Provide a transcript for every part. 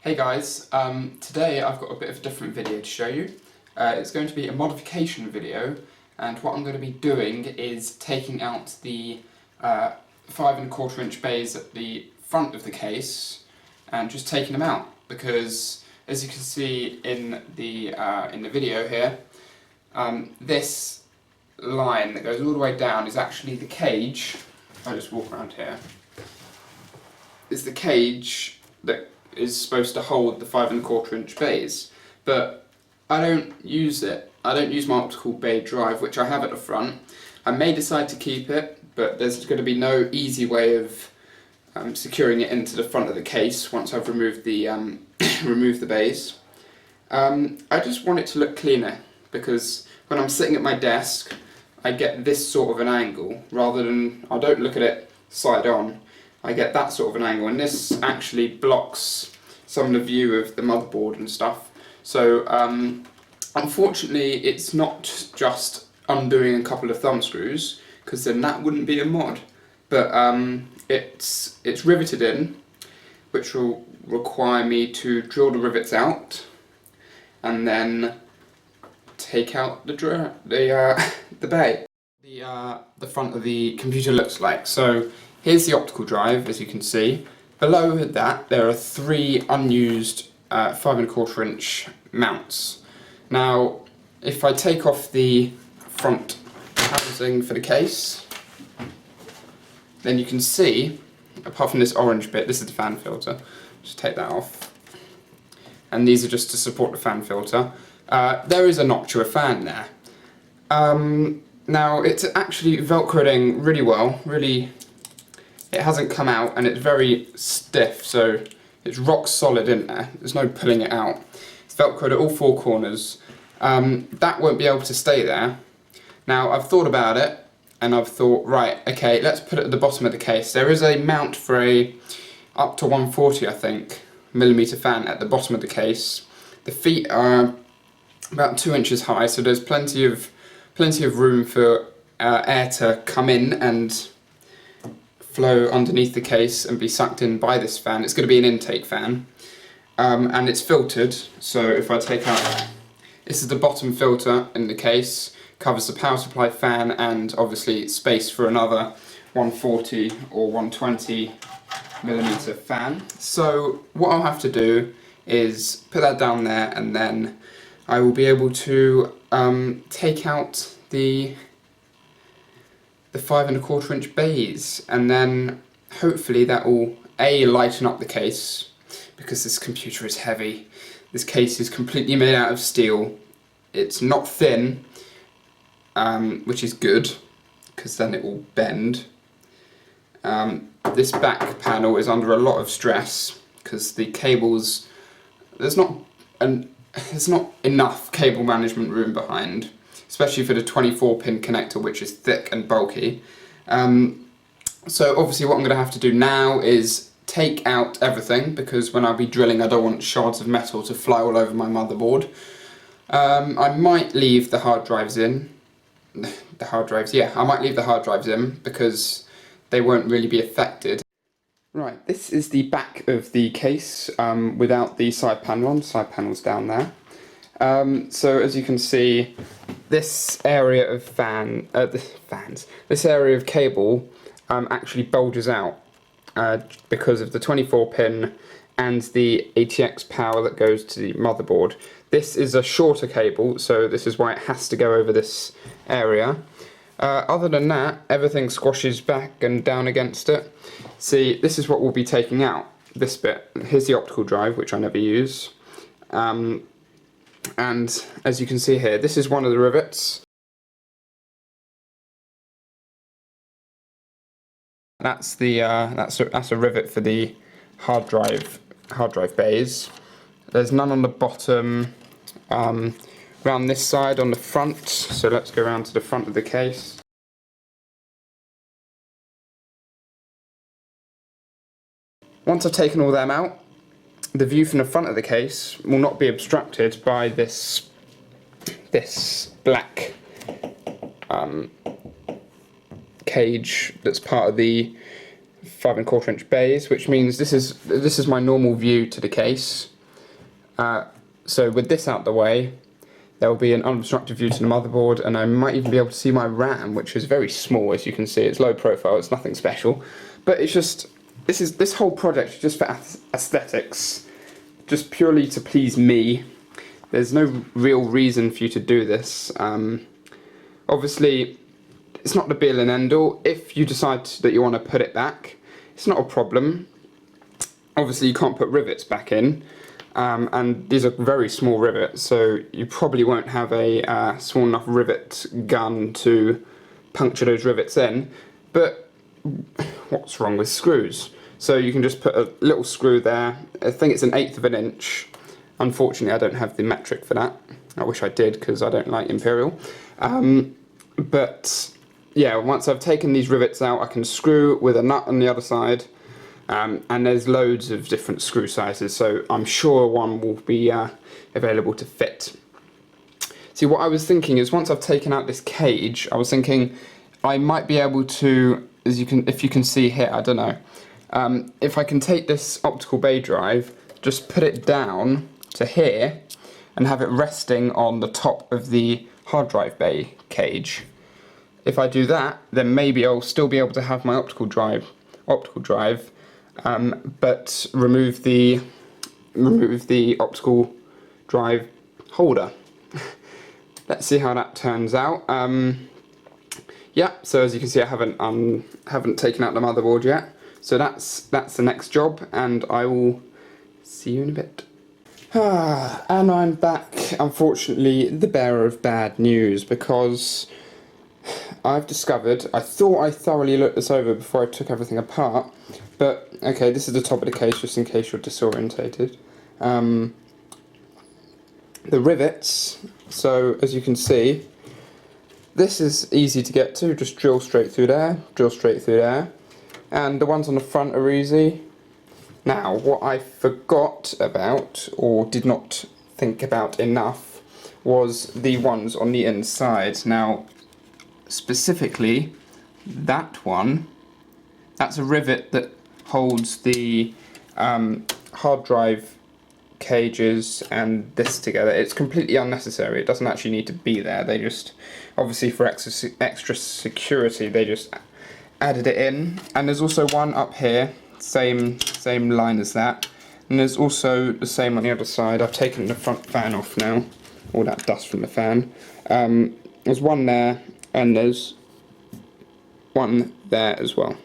Hey guys, today I've got a bit of a different video to show you. It's going to be a modification video, and what I'm going to be doing is taking out the 5¼ inch bays at the front of the case and just taking them out, because as you can see in the video here, this line that goes all the way down is actually the cage. If I just walk around here, is the cage that is supposed to hold the 5¼ inch bays, but I don't use it. I don't use my optical bay drive, which I have at the front. I may decide to keep it, but there's going to be no easy way of securing it into the front of the case once I've removed the removed the bays. I just want it to look cleaner, because when I'm sitting at my desk I get this sort of an angle, rather than, I don't look at it side on, I get that sort of an angle, and this actually blocks some of the view of the motherboard and stuff. So unfortunately it's not just undoing a couple of thumb screws, because then that wouldn't be a mod, but it's riveted in, which will require me to drill the rivets out and then take out the bay. The front of the computer looks like. So here's the optical drive, as you can see. Below that there are 3 unused 5¼ inch mounts. Now if I take off the front housing for the case, then you can see, apart from this orange bit, this is the fan filter, just take that off, and these are just to support the fan filter. There is a notch to a fan there. Now it's actually velcroed in really well, it hasn't come out, and it's very stiff, so it's rock solid in there. There's no pulling it out. It's velcroed at all 4 corners. That won't be able to stay there. Now I've thought about it, and I've thought, right, okay, let's put it at the bottom of the case. There is a mount for a up to 140, I think, millimeter fan at the bottom of the case. The feet are about 2 inches high, so there's plenty of room for air to come in and flow underneath the case and be sucked in by this fan. It's going to be an intake fan, and it's filtered, so if I take out, this is the bottom filter in the case, covers the power supply, fan, and obviously space for another 140 or 120 millimeter fan. So what I'll have to do is put that down there, and then I will be able to take out the 5¼ inch bays, and then hopefully that will lighten up the case, because this computer is heavy. This case is completely made out of steel. It's not thin, which is good, because then it will bend. This back panel is under a lot of stress, because the cables, there's not enough cable management room behind, especially for the 24-pin connector, which is thick and bulky. So obviously what I'm going to have to do now is take out everything, because when I'll be drilling I don't want shards of metal to fly all over my motherboard. I might leave the hard drives in. I might leave the hard drives in, because they won't really be affected. Right, this is the back of the case without the side panel on. Side panel's down there. So as you can see, this area of this area of cable actually bulges out because of the 24-pin and the ATX power that goes to the motherboard. This is a shorter cable, so this is why it has to go over this area. Other than that, everything squashes back and down against it. See, this is what we'll be taking out, this bit. Here's the optical drive, which I never use. And as you can see here, this is one of the rivets. That's a rivet for the hard drive bays. There's none on the bottom. Around this side on the front, so let's go around to the front of the case. Once I've taken all them out, the view from the front of the case will not be obstructed by this black cage that's part of the 5¼ inch bays, which means this is my normal view to the case. So with this out the way, there will be an unobstructed view to the motherboard, and I might even be able to see my RAM, which is very small, as you can see. It's low profile, it's nothing special, but it's just, this whole project is just for aesthetics, just purely to please me. There's no real reason for you to do this. Obviously, it's not the be-all and end-all. If you decide that you want to put it back, it's not a problem. Obviously, you can't put rivets back in. And these are very small rivets, so you probably won't have a small enough rivet gun to puncture those rivets in. But what's wrong with screws? So you can just put a little screw there. I think it's 1/8 of an inch. Unfortunately, I don't have the metric for that. I wish I did, because I don't like Imperial. But yeah, once I've taken these rivets out, I can screw with a nut on the other side. And there's loads of different screw sizes, so I'm sure one will be available to fit. See, what I was thinking is, once I've taken out this cage, I was thinking I might be able to, if you can see here, I don't know, if I can take this optical bay drive, just put it down to here, and have it resting on the top of the hard drive bay cage. If I do that, then maybe I'll still be able to have my optical drive, but remove the optical drive holder. Let's see how that turns out. Yeah, so as you can see, I haven't taken out the motherboard yet. So that's the next job, and I will see you in a bit. And I'm back, unfortunately, the bearer of bad news, because I've discovered, I thought I thoroughly looked this over before I took everything apart, but okay, this is the top of the case, just in case you're disorientated. The rivets, so as you can see, this is easy to get to, just drill straight through there, and the ones on the front are easy. Now, what I forgot about, or did not think about enough, was the ones on the inside. Now, specifically, that one, that's a rivet that holds the hard drive cages and this together. It's completely unnecessary. It doesn't actually need to be there. They just, obviously for extra security, they just added it in. And there's also one up here, same line as that. And there's also the same on the other side. I've taken the front fan off now, all that dust from the fan. There's one there, and there's one there as well.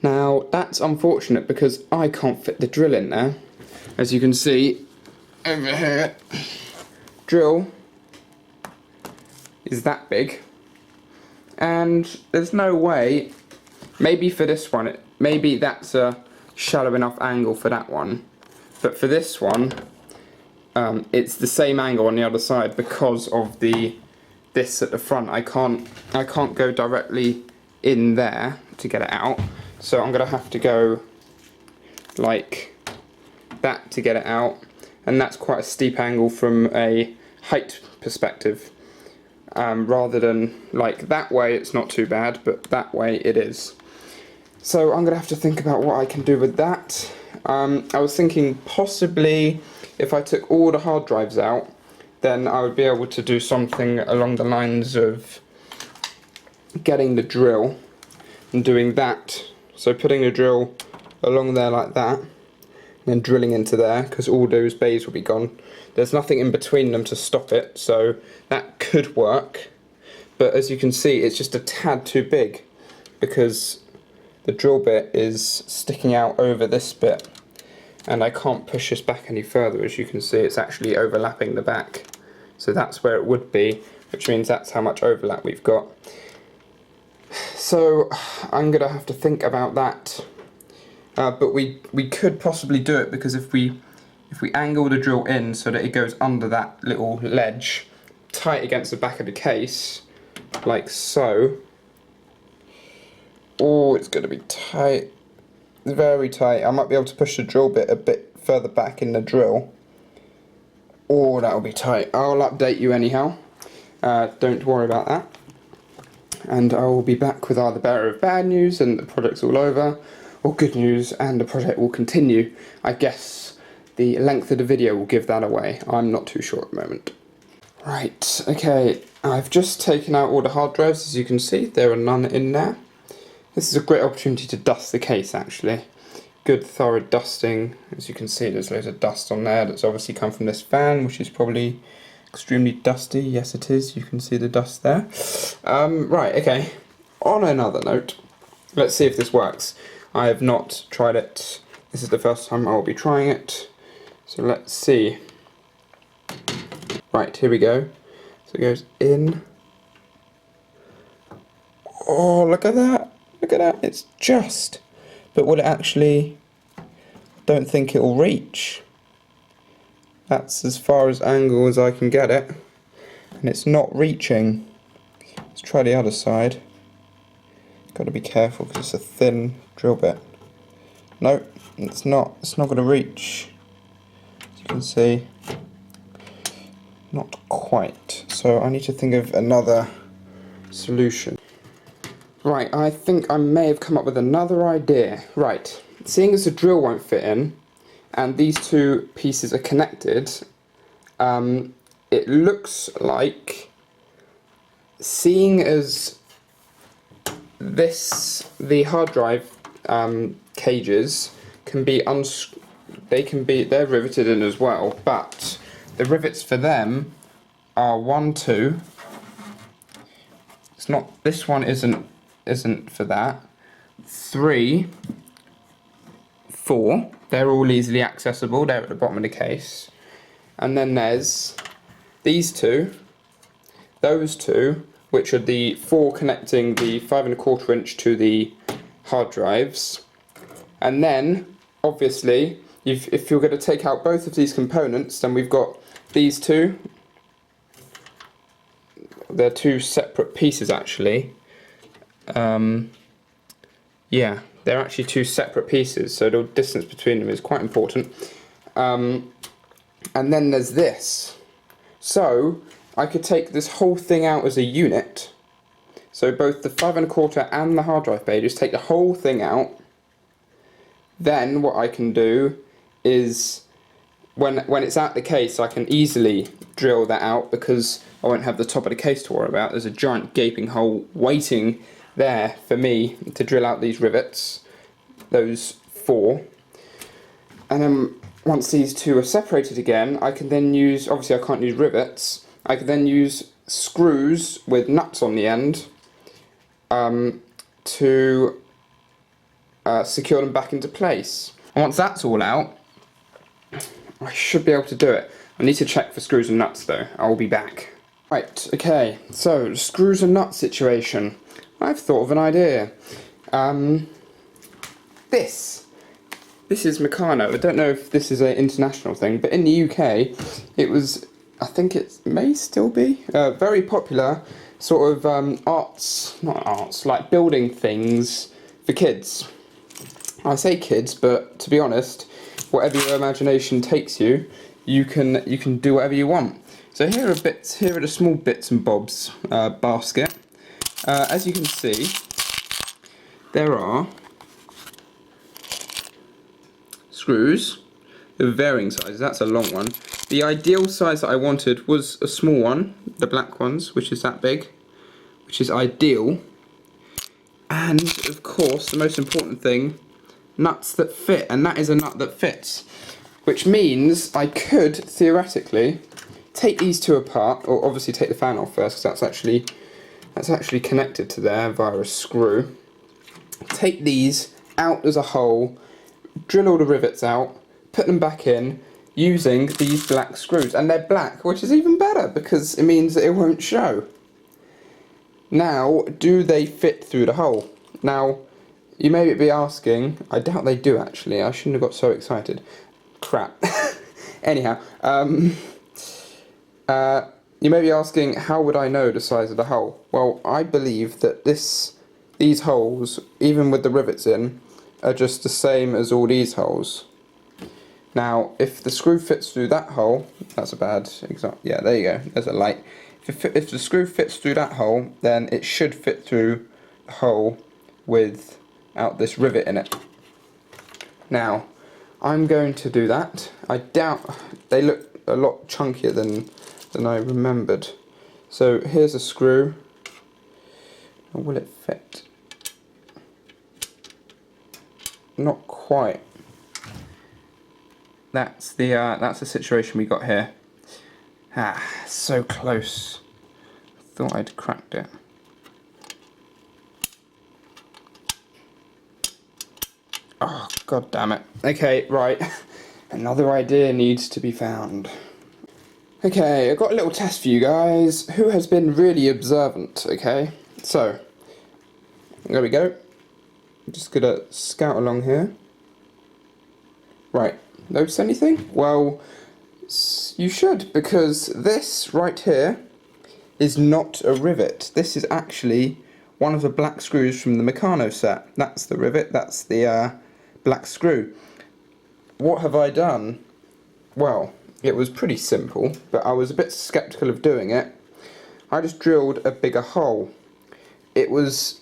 Now, that's unfortunate because I can't fit the drill in there. As you can see, over here, drill is that big. And there's no way, maybe for this one, maybe that's a shallow enough angle for that one. But for this one, it's the same angle on the other side because of this at the front. I can't go directly in there to get it out. So I'm going to have to go like that to get it out, and that's quite a steep angle from a height perspective, rather than like that way it's not too bad, but that way it is. So I'm going to have to think about what I can do with that. I was thinking possibly if I took all the hard drives out, then I would be able to do something along the lines of getting the drill and doing that. So putting a drill along there like that, and then drilling into there, because all those bays will be gone. There's nothing in between them to stop it, so that could work. But as you can see, it's just a tad too big, because the drill bit is sticking out over this bit, and I can't push this back any further. As you can see, it's actually overlapping the back. So that's where it would be, which means that's how much overlap we've got. So I'm going to have to think about that, but we could possibly do it, because if we angle the drill in so that it goes under that little ledge, tight against the back of the case, like so. Oh, it's going to be tight, very tight. I might be able to push the drill bit a bit further back in the drill. Oh, that'll be tight. I'll update you anyhow. Don't worry about that. and I will be back with either bearer of bad news and the project's all over, or good news and the project will continue. I guess the length of the video will give that away. I'm not too sure at the moment. Right, okay, I've just taken out all the hard drives. As you can see, there are none in there. This is a great opportunity to dust the case, actually. Good thorough dusting. As you can see, there's loads of dust on there that's obviously come from this fan, which is probably extremely dusty. Yes, it is. You can see the dust there. Right, okay. On another note, let's see if this works. I have not tried it. This is the first time I will be trying it. So let's see. Right, here we go. So it goes in. Oh, look at that. Look at that. It's just. But will it actually... I don't think it will reach. That's as far as angle as I can get it. And it's not reaching. Let's try the other side. Got to be careful because it's a thin drill bit. No, it's not. It's not going to reach. As you can see. Not quite. So I need to think of another solution. Right, I think I may have come up with another idea. Right, seeing as the drill won't fit in, and these two pieces are connected, it looks like, seeing as the hard drive cages can be they're riveted in as well, but the rivets for them are 1, 2. It's not. This one isn't for that. 3, 4. They're all easily accessible. They're at the bottom of the case. And then there's these two. Those two, which are the 4 connecting the 5 1/4 inch to the hard drives. And then, obviously, if you're going to take out both of these components, then we've got these two. They're 2 separate pieces, actually. Yeah, they're actually 2 separate pieces, so the distance between them is quite important. And then there's this. So, I could take this whole thing out as a unit. So both the 5 1/4 and the hard drive bay, just take the whole thing out. Then what I can do is, when it's out the case, I can easily drill that out because I won't have the top of the case to worry about. There's a giant gaping hole waiting there for me to drill out these rivets, those 4. And then once these two are separated again, I can then use, obviously I can't use rivets, I can then use screws with nuts on the end to secure them back into place. And once that's all out, I should be able to do it. I need to check for screws and nuts though. I'll be back. Right, okay, so the screws and nuts situation. I've thought of an idea. This is Meccano. I don't know if this is an international thing, but in the UK it was, I think it may still be, very popular sort of like building things for kids. I say kids, but to be honest, whatever your imagination takes you, you can do whatever you want. So here are the small bits and bobs basket. As you can see, there are screws of varying sizes. That's a long one. The ideal size that I wanted was a small one, the black ones, which is that big, which is ideal. And of course, the most important thing, nuts that fit, and that is a nut that fits. Which means I could, theoretically, take these two apart, or obviously take the fan off first, because that's actually connected to there via a screw. Take these out as a whole, drill all the rivets out, put them back in, using these black screws. And they're black, which is even better, because it means that it won't show. Now, do they fit through the hole? Now, you may be asking, I doubt they do actually, I shouldn't have got so excited. Crap. Anyhow, you may be asking, how would I know the size of the hole? Well, I believe that these holes, even with the rivets in, are just the same as all these holes. Now, if the screw fits through that hole, that's a bad example. Yeah, there you go, there's a light. If the screw fits through that hole, then it should fit through the hole without this rivet in it. Now, I'm going to do that. I doubt they look a lot chunkier than I remembered. So here's a screw. Will it fit? Not quite. That's the situation we got here. Ah, so close. Thought I'd cracked it. Oh, god damn it. Okay, right. Another idea needs to be found. Okay, I've got a little test for you guys. Who has been really observant, okay? So, there we go. I'm just gonna scout along here. Right, notice anything? Well, you should, because this right here is not a rivet. This is actually one of the black screws from the Meccano set. That's the rivet, that's the black screw. What have I done? Well, it was pretty simple, but I was a bit skeptical of doing it. I just drilled a bigger hole. It's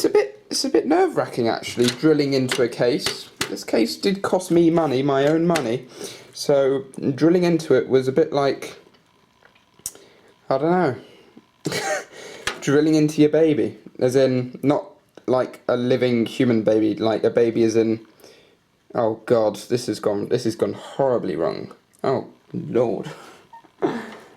a bit nerve-wracking actually, drilling into a case. This case did cost me money, my own money, so drilling into it was a bit like, I don't know, drilling into your baby, as in not like a living human baby, like a baby as in, oh god, this has gone horribly wrong. Oh lord.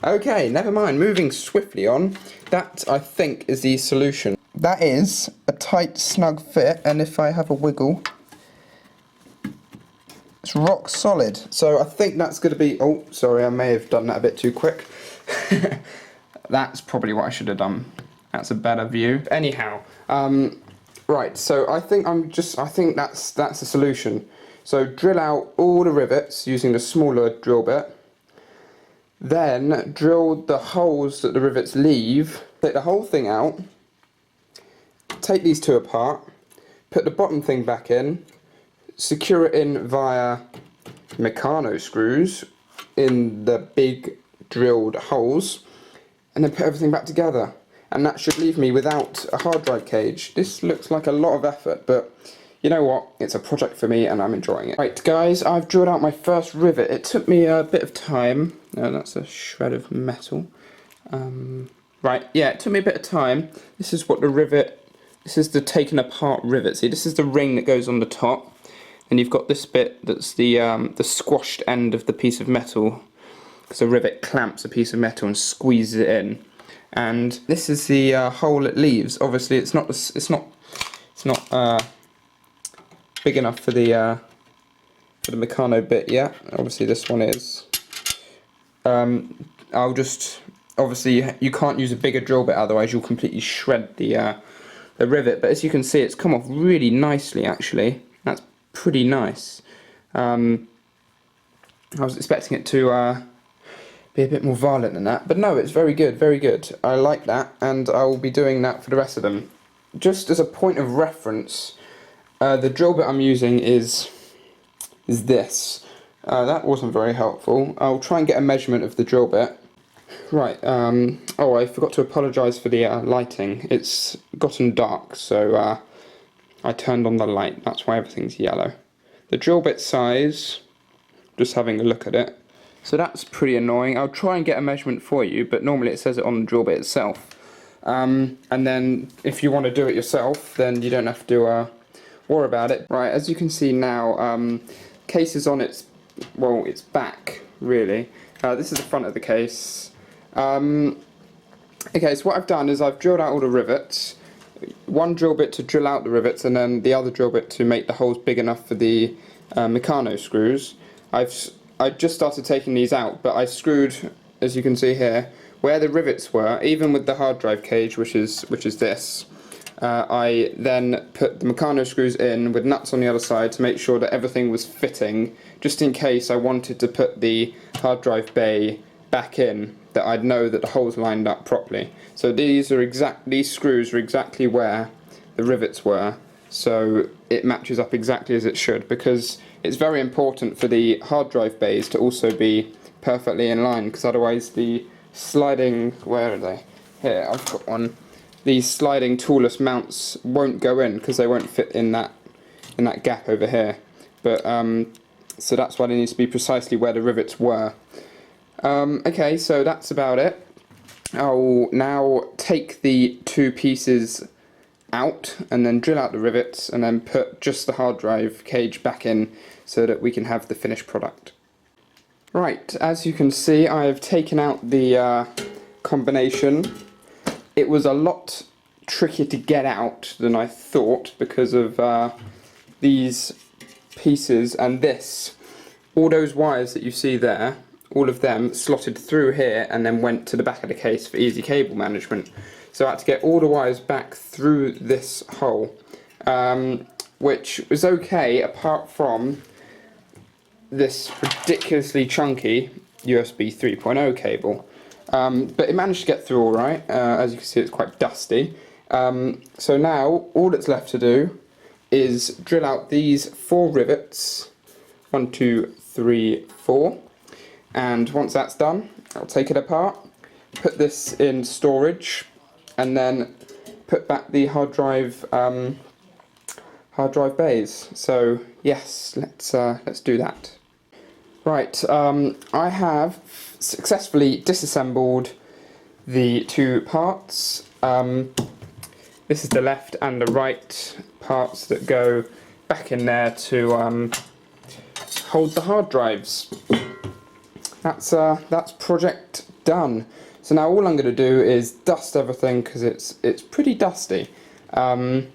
Okay, never mind, moving swiftly on. That, I think, is the solution. That is a tight, snug fit, and if I have a wiggle, it's rock solid. So I think that's going to be... Oh, sorry, I may have done that a bit too quick. That's probably what I should have done. That's a better view. Anyhow, right, so I think that's the solution. So drill out all the rivets using the smaller drill bit. Then drill the holes that the rivets leave. Take the whole thing out. Take these two apart. Put the bottom thing back in. Secure it in via Meccano screws in the big drilled holes. And then put everything back together. And that should leave me without a hard drive cage. This looks like a lot of effort, but you know what? It's a project for me and I'm enjoying it. Right guys, I've drilled out my first rivet. It took me a bit of time. No, that's a shred of metal. Right, yeah, it took me a bit of time. This is what the rivet, this is the taken apart rivet. See, this is the ring that goes on the top. And you've got this bit that's the squashed end of the piece of metal. Because a rivet clamps a piece of metal and squeezes it in. And this is the hole it leaves. Obviously, it's not big enough for the Meccano bit yet. Obviously, this one is. I'll just obviously you can't use a bigger drill bit, otherwise you'll completely shred the rivet. But as you can see, it's come off really nicely. Actually, that's pretty nice. I was expecting it to be a bit more violent than that, but no, it's very good, very good. I like that, and I will be doing that for the rest of them. Just as a point of reference, the drill bit I'm using is this. That wasn't very helpful. I'll try and get a measurement of the drill bit. Right, oh, I forgot to apologise for the lighting. It's gotten dark, so I turned on the light. That's why everything's yellow. The drill bit size, just having a look at it. So that's pretty annoying. I'll try and get a measurement for you, but normally it says it on the drill bit itself. And then if you want to do it yourself, then you don't have to worry about it. Right, as you can see now, case is on its back, really. This is the front of the case. Okay, so what I've done is I've drilled out all the rivets. One drill bit to drill out the rivets, and then the other drill bit to make the holes big enough for the Meccano screws. I just started taking these out, but I screwed, as you can see here, where the rivets were, even with the hard drive cage, which is this. I then put the Meccano screws in with nuts on the other side to make sure that everything was fitting, just in case I wanted to put the hard drive bay back in, that I'd know that the holes lined up properly. So these screws are exactly where the rivets were, so it matches up exactly as it should, because it's very important for the hard drive bays to also be perfectly in line, because otherwise the sliding, where are they? Here, I've got one. These sliding toolless mounts won't go in because they won't fit in that gap over here. But so that's why they need to be precisely where the rivets were. Okay, so that's about it. I'll now take the two pieces out and then drill out the rivets and then put just the hard drive cage back in so that we can have the finished product. Right, as you can see, I have taken out the combination. It was a lot trickier to get out than I thought because of these pieces and this. All those wires that you see there, all of them slotted through here and then went to the back of the case for easy cable management. So I had to get all the wires back through this hole, which was okay apart from this ridiculously chunky USB 3.0 cable. But it managed to get through alright. As you can see, it's quite dusty. So now all that's left to do is drill out these 4 rivets. 1, 2, 3, 4. And once that's done, I'll take it apart, put this in storage, and then put back the hard drive bays. So yes, let's do that. Right, I have successfully disassembled the 2 parts. This is the left and the right parts that go back in there to hold the hard drives. That's project done. So now all I'm going to do is dust everything because it's pretty dusty. Put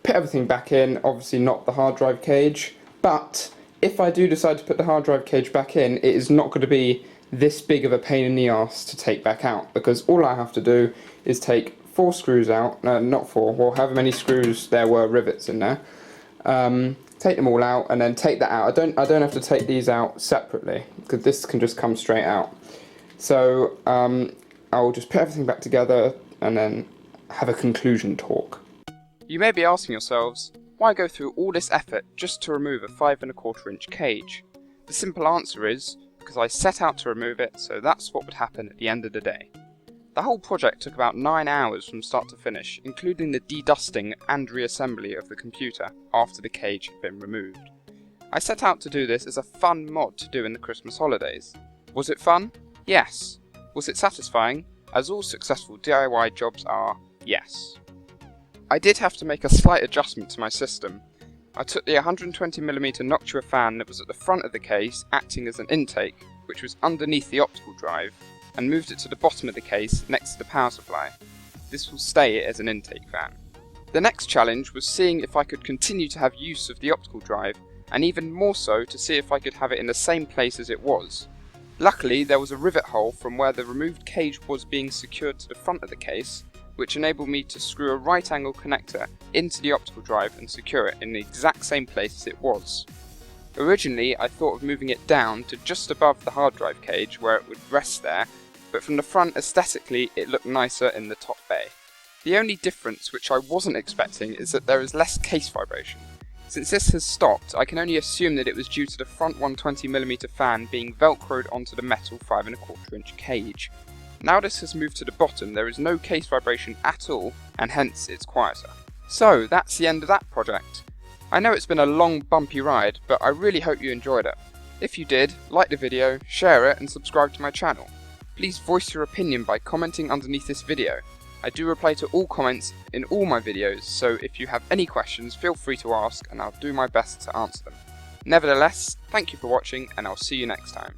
everything back in, obviously not the hard drive cage, but if I do decide to put the hard drive cage back in, it is not going to be this big of a pain in the arse to take back out, because all I have to do is take 4 screws out, no, not 4, well, however many screws there were rivets in there, take them all out and then take that out. I don't have to take these out separately because this can just come straight out. So I'll just put everything back together and then have a conclusion talk. You may be asking yourselves, why go through all this effort just to remove a 5 1/4 inch cage? The simple answer is because I set out to remove it, so that's what would happen at the end of the day. The whole project took about 9 hours from start to finish, including the de-dusting and reassembly of the computer after the cage had been removed. I set out to do this as a fun mod to do in the Christmas holidays. Was it fun? Yes. Was it satisfying? As all successful DIY jobs are, yes. I did have to make a slight adjustment to my system. I took the 120mm Noctua fan that was at the front of the case, acting as an intake, which was underneath the optical drive, and moved it to the bottom of the case next to the power supply. This will stay as an intake fan. The next challenge was seeing if I could continue to have use of the optical drive, and even more so to see if I could have it in the same place as it was. Luckily, there was a rivet hole from where the removed cage was being secured to the front of the case, which enabled me to screw a right angle connector into the optical drive and secure it in the exact same place as it was. Originally, I thought of moving it down to just above the hard drive cage where it would rest there, but from the front aesthetically it looked nicer in the top bay. The only difference which I wasn't expecting is that there is less case vibration. Since this has stopped, I can only assume that it was due to the front 120mm fan being velcroed onto the metal 5 1/4 inch cage. Now this has moved to the bottom, there is no case vibration at all, and hence it's quieter. So that's the end of that project. I know it's been a long bumpy ride, but I really hope you enjoyed it. If you did, like the video, share it and subscribe to my channel. Please voice your opinion by commenting underneath this video. I do reply to all comments in all my videos, so if you have any questions, feel free to ask and I'll do my best to answer them. Nevertheless, thank you for watching and I'll see you next time.